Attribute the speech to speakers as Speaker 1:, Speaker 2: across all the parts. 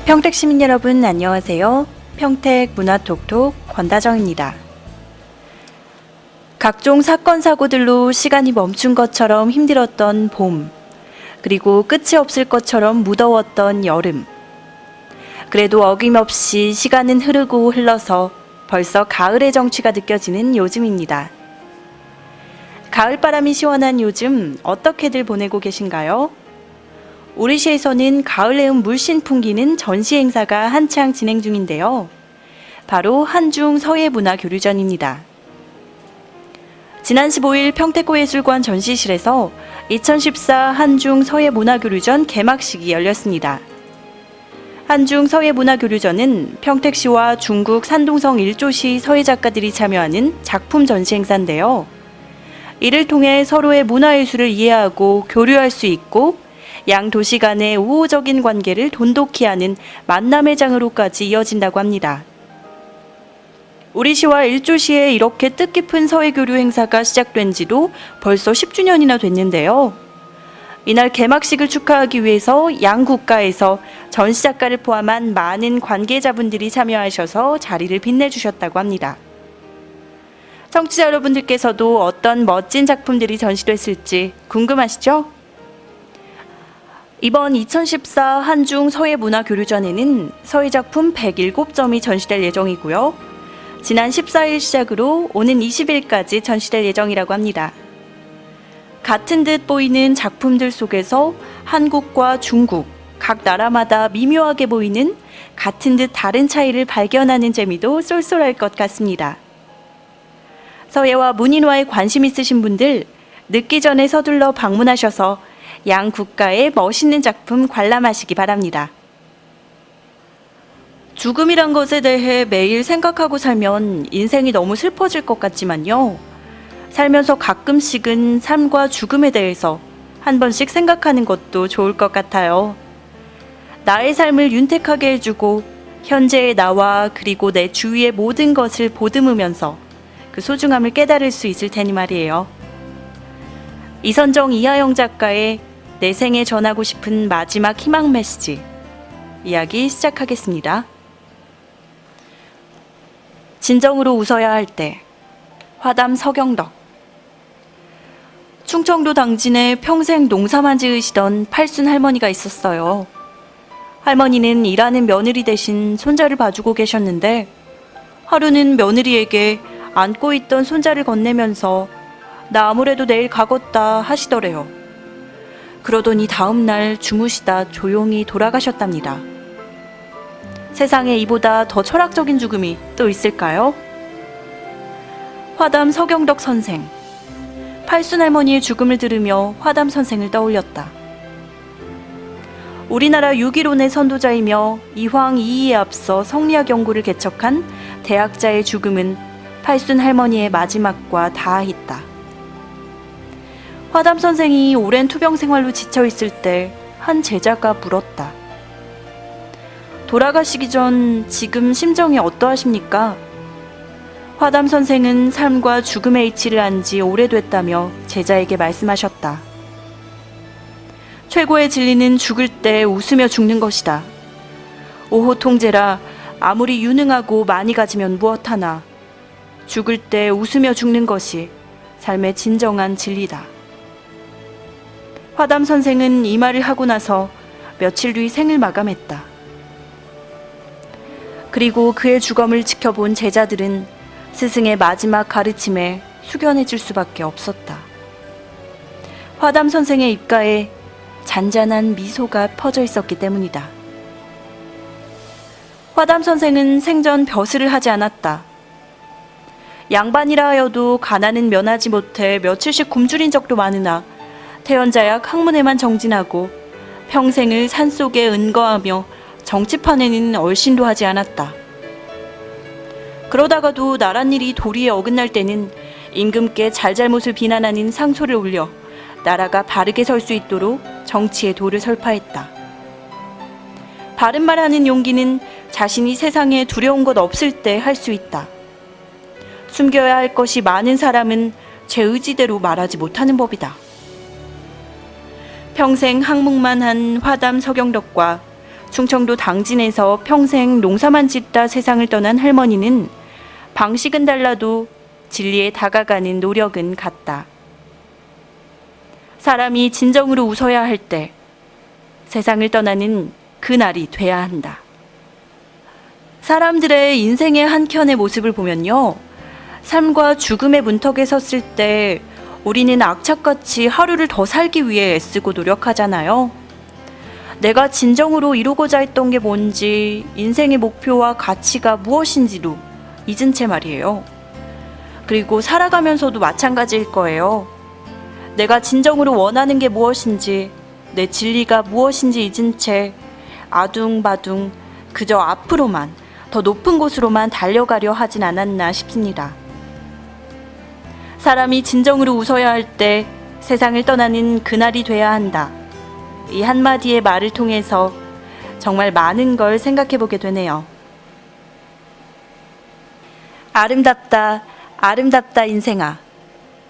Speaker 1: 평택 시민 여러분 안녕하세요. 평택 문화톡톡 권다정입니다. 각종 사건 사고들로 시간이 멈춘 것처럼 힘들었던 봄, 그리고 끝이 없을 것처럼 무더웠던 여름. 그래도 어김없이 시간은 흐르고 흘러서 벌써 가을의 정취가 느껴지는 요즘입니다. 가을바람이 시원한 요즘 어떻게들 보내고 계신가요? 우리시에서는 가을 내음 물씬 풍기는 전시 행사가 한창 진행 중인데요. 바로 한중 서예문화교류전입니다. 지난 15일 평택고예술관 전시실에서 2014 한중 서예문화교류전 개막식이 열렸습니다. 한중 서예문화교류전은 평택시와 중국 산둥성 1조시 서예작가들이 참여하는 작품 전시 행사인데요. 이를 통해 서로의 문화예술을 이해하고 교류할 수 있고 양 도시 간의 우호적인 관계를 돈독히 하는 만남의 장으로까지 이어진다고 합니다. 우리 시와 일조시에 이렇게 뜻깊은 서예교류 행사가 시작된 지도 벌써 10주년이나 됐는데요. 이날 개막식을 축하하기 위해서 양 국가에서 전시작가를 포함한 많은 관계자분들이 참여하셔서 자리를 빛내주셨다고 합니다. 청취자 여러분들께서도 어떤 멋진 작품들이 전시됐을지 궁금하시죠? 이번 2014 한중 서예문화교류전에는 서예작품 107점이 전시될 예정이고요. 지난 14일 시작으로 오는 20일까지 전시될 예정이라고 합니다. 같은 듯 보이는 작품들 속에서 한국과 중국, 각 나라마다 미묘하게 보이는 같은 듯 다른 차이를 발견하는 재미도 쏠쏠할 것 같습니다. 서예와 문인화에 관심 있으신 분들, 늦기 전에 서둘러 방문하셔서 양 국가의 멋있는 작품 관람하시기 바랍니다. 죽음이란 것에 대해 매일 생각하고 살면 인생이 너무 슬퍼질 것 같지만요. 살면서 가끔씩은 삶과 죽음에 대해서 한 번씩 생각하는 것도 좋을 것 같아요. 나의 삶을 윤택하게 해주고 현재의 나와 그리고 내 주위의 모든 것을 보듬으면서 그 소중함을 깨달을 수 있을 테니 말이에요. 이선정 이하영 작가의 내 생에 전하고 싶은 마지막 희망 메시지 이야기 시작하겠습니다. 진정으로 웃어야 할 때 화담 서경덕. 충청도 당진에 평생 농사만 지으시던 팔순 할머니가 있었어요. 할머니는 일하는 며느리 대신 손자를 봐주고 계셨는데 하루는 며느리에게 안고 있던 손자를 건네면서 나 아무래도 내일 가겄다 하시더래요. 그러더니 다음날 주무시다 조용히 돌아가셨답니다. 세상에 이보다 더 철학적인 죽음이 또 있을까요? 화담 서경덕 선생. 팔순 할머니의 죽음을 들으며 화담 선생을 떠올렸다. 우리나라 유기론의 선도자이며 이황 이이에 앞서 성리학 연구를 개척한 대학자의 죽음은 팔순 할머니의 마지막과 닿아있다. 화담 선생이 오랜 투병 생활로 지쳐있을 때 한 제자가 물었다. 돌아가시기 전 지금 심정이 어떠하십니까? 화담 선생은 삶과 죽음의 이치를 안 지 오래됐다며 제자에게 말씀하셨다. 최고의 진리는 죽을 때 웃으며 죽는 것이다. 오호통제라 아무리 유능하고 많이 가지면 무엇하나 죽을 때 웃으며 죽는 것이 삶의 진정한 진리다. 화담 선생은 이 말을 하고 나서 며칠 뒤 생을 마감했다. 그리고 그의 죽음을 지켜본 제자들은 스승의 마지막 가르침에 숙연해질 수밖에 없었다. 화담 선생의 입가에 잔잔한 미소가 퍼져 있었기 때문이다. 화담 선생은 생전 벼슬을 하지 않았다. 양반이라 하여도 가난은 면하지 못해 며칠씩 굶주린 적도 많으나 태연자약 학문에만 정진하고 평생을 산속에 은거하며 정치판에는 얼씬도 하지 않았다. 그러다가도 나란 일이 도리에 어긋날 때는 임금께 잘잘못을 비난하는 상소를 올려 나라가 바르게 설 수 있도록 정치의 도를 설파했다. 바른 말하는 용기는 자신이 세상에 두려운 것 없을 때 할 수 있다. 숨겨야 할 것이 많은 사람은 제 의지대로 말하지 못하는 법이다. 평생 항목만 한 화담 서경덕과 충청도 당진에서 평생 농사만 짓다 세상을 떠난 할머니는 방식은 달라도 진리에 다가가는 노력은 같다. 사람이 진정으로 웃어야 할 때 세상을 떠나는 그날이 돼야 한다. 사람들의 인생의 한켠의 모습을 보면요, 삶과 죽음의 문턱에 섰을 때 우리는 악착같이 하루를 더 살기 위해 애쓰고 노력하잖아요. 내가 진정으로 이루고자 했던 게 뭔지, 인생의 목표와 가치가 무엇인지도 잊은 채 말이에요. 그리고 살아가면서도 마찬가지일 거예요. 내가 진정으로 원하는 게 무엇인지, 내 진리가 무엇인지 잊은 채 아둥바둥 그저 앞으로만, 더 높은 곳으로만 달려가려 하진 않았나 싶습니다. 사람이 진정으로 웃어야 할 때 세상을 떠나는 그날이 돼야 한다. 이 한마디의 말을 통해서 정말 많은 걸 생각해 보게 되네요. 아름답다, 아름답다 인생아.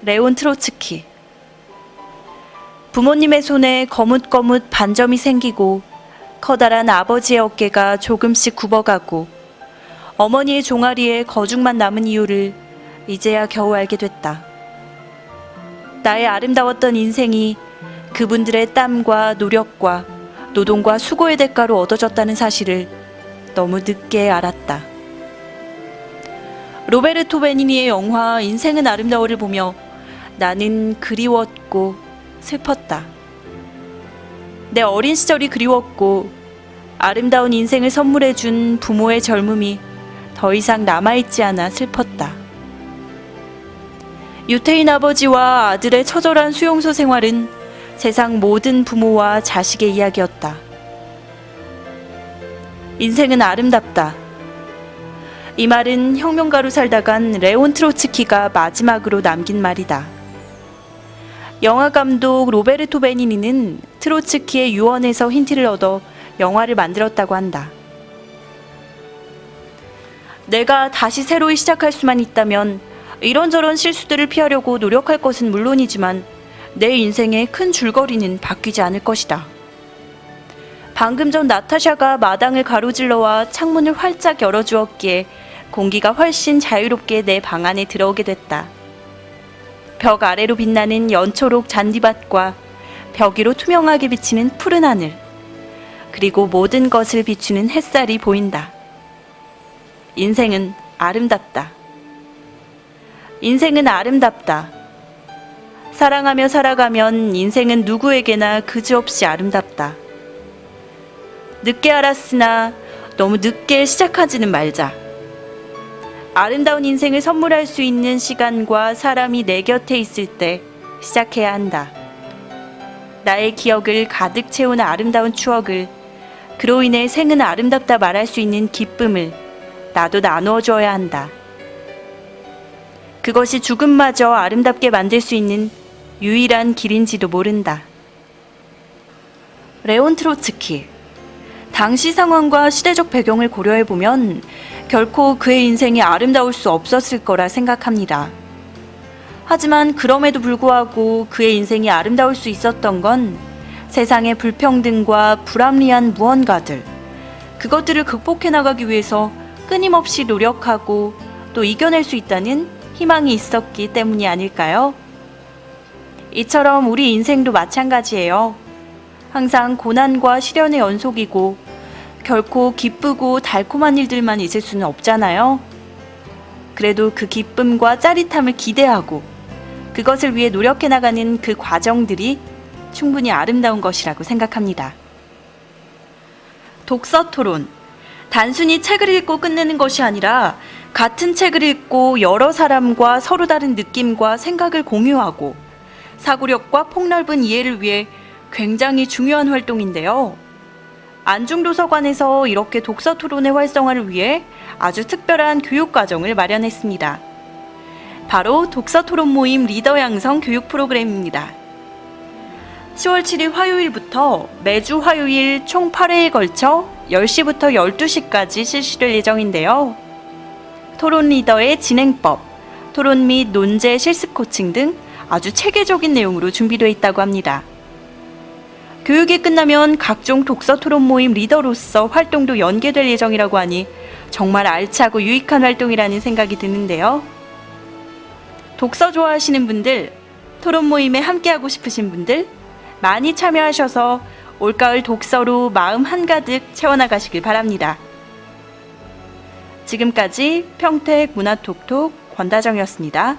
Speaker 1: 레온 트로츠키. 부모님의 손에 거뭇거뭇 반점이 생기고 커다란 아버지의 어깨가 조금씩 굽어가고 어머니의 종아리에 거죽만 남은 이유를 이제야 겨우 알게 됐다. 나의 아름다웠던 인생이 그분들의 땀과 노력과 노동과 수고의 대가로 얻어졌다는 사실을 너무 늦게 알았다. 로베르토 베니니의 영화 인생은 아름다워를 보며 나는 그리웠고 슬펐다. 내 어린 시절이 그리웠고 아름다운 인생을 선물해준 부모의 젊음이 더 이상 남아있지 않아 슬펐다. 유태인 아버지와 아들의 처절한 수용소 생활은 세상 모든 부모와 자식의 이야기였다. 인생은 아름답다. 이 말은 혁명가로 살다간 레온 트로츠키가 마지막으로 남긴 말이다. 영화 감독 로베르토 베니니는 트로츠키의 유언에서 힌트를 얻어 영화를 만들었다고 한다. 내가 다시 새로이 시작할 수만 있다면 이런저런 실수들을 피하려고 노력할 것은 물론이지만 내 인생의 큰 줄거리는 바뀌지 않을 것이다. 방금 전 나타샤가 마당을 가로질러와 창문을 활짝 열어주었기에 공기가 훨씬 자유롭게 내 방 안에 들어오게 됐다. 벽 아래로 빛나는 연초록 잔디밭과 벽 위로 투명하게 비치는 푸른 하늘, 그리고 모든 것을 비추는 햇살이 보인다. 인생은 아름답다. 인생은 아름답다. 사랑하며 살아가면 인생은 누구에게나 그지없이 아름답다. 늦게 알았으나 너무 늦게 시작하지는 말자. 아름다운 인생을 선물할 수 있는 시간과 사람이 내 곁에 있을 때 시작해야 한다. 나의 기억을 가득 채운 아름다운 추억을, 그로 인해 생은 아름답다 말할 수 있는 기쁨을 나도 나누어 줘야 한다. 그것이 죽음마저 아름답게 만들 수 있는 유일한 길인지도 모른다. 레온 트로츠키. 당시 상황과 시대적 배경을 고려해보면 결코 그의 인생이 아름다울 수 없었을 거라 생각합니다. 하지만 그럼에도 불구하고 그의 인생이 아름다울 수 있었던 건 세상의 불평등과 불합리한 무언가들, 그것들을 극복해 나가기 위해서 끊임없이 노력하고 또 이겨낼 수 있다는 희망이 있었기 때문이 아닐까요? 이처럼 우리 인생도 마찬가지예요. 항상 고난과 시련의 연속이고 결코 기쁘고 달콤한 일들만 있을 수는 없잖아요. 그래도 그 기쁨과 짜릿함을 기대하고 그것을 위해 노력해 나가는 그 과정들이 충분히 아름다운 것이라고 생각합니다. 독서 토론. 단순히 책을 읽고 끝내는 것이 아니라 같은 책을 읽고 여러 사람과 서로 다른 느낌과 생각을 공유하고 사고력과 폭넓은 이해를 위해 굉장히 중요한 활동인데요. 안중도서관에서 이렇게 독서 토론의 활성화를 위해 아주 특별한 교육과정을 마련했습니다. 바로 독서 토론 모임 리더 양성 교육 프로그램입니다. 10월 7일 화요일부터 매주 화요일 총 8회에 걸쳐 10시부터 12시까지 실시될 예정인데요. 토론 리더의 진행법, 토론 및 논제 실습 코칭 등 아주 체계적인 내용으로 준비되어 있다고 합니다. 교육이 끝나면 각종 독서 토론 모임 리더로서 활동도 연계될 예정이라고 하니 정말 알차고 유익한 활동이라는 생각이 드는데요. 독서 좋아하시는 분들, 토론 모임에 함께하고 싶으신 분들 많이 참여하셔서 올가을 독서로 마음 한가득 채워나가시길 바랍니다. 지금까지 평택 문화톡톡 권다정이었습니다.